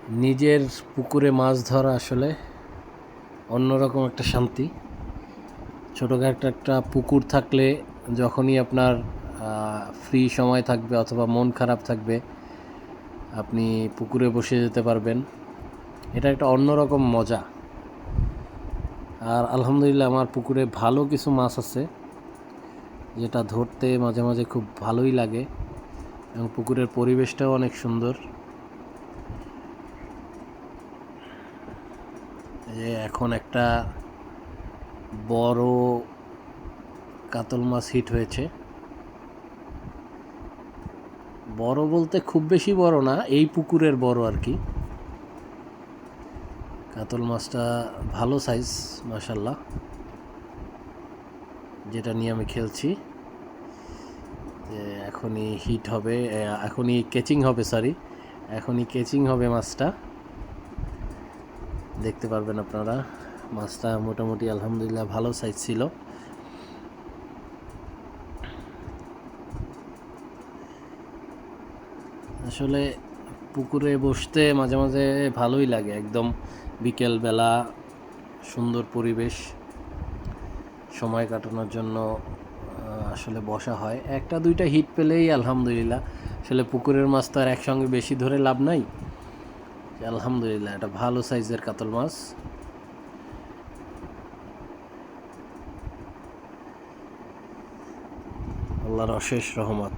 নিজের পুকুরে মাছ ধরা আসলে অন্যরকম একটা শান্তি। ছোটোখাটো একটা পুকুর থাকলে যখনই আপনার ফ্রি সময় থাকবে অথবা মন খারাপ থাকবে, আপনি পুকুরে বসে যেতে পারবেন। এটা একটা অন্যরকম মজা। আর আলহামদুলিল্লাহ আমার পুকুরে ভালো কিছু মাছ আছে, যেটা ধরতে মাঝে মাঝে খুব ভালোই লাগে, এবং পুকুরের পরিবেশটাও অনেক সুন্দর। এখন একটা বড় কাতল মাছ হিট হয়েছে। বড় বলতে খুব বেশি বড় না, এই পুকুরের বড় আর কি। কাতল মাছটা ভালো সাইজ মাশাআল্লাহ, যেটা নিয়ে আমি খেলছি। এখনই হিট হবে, এখনই ক্যাচিং হবে, এখনই ক্যাচিং হবে মাছটা। দেখতে পারবেন আপনারা, মাছটা মোটামুটি আলহামদুলিল্লাহ ভালো সাইজ ছিল। আসলে পুকুরে বসতে মাঝে মাঝে ভালোই লাগে, একদম বিকেলবেলা সুন্দর পরিবেশ, সময় কাটানোর জন্য আসলে বসা হয়। একটা দুইটা হিট পেলেই আলহামদুলিল্লাহ। আসলে পুকুরের মাছ তো আর একসঙ্গে বেশি ধরে লাভ নাই। আলহামদুলিল্লাহ এটা ভালো সাইজের কাতল মাছ। আল্লাহর অশেষ রহমত।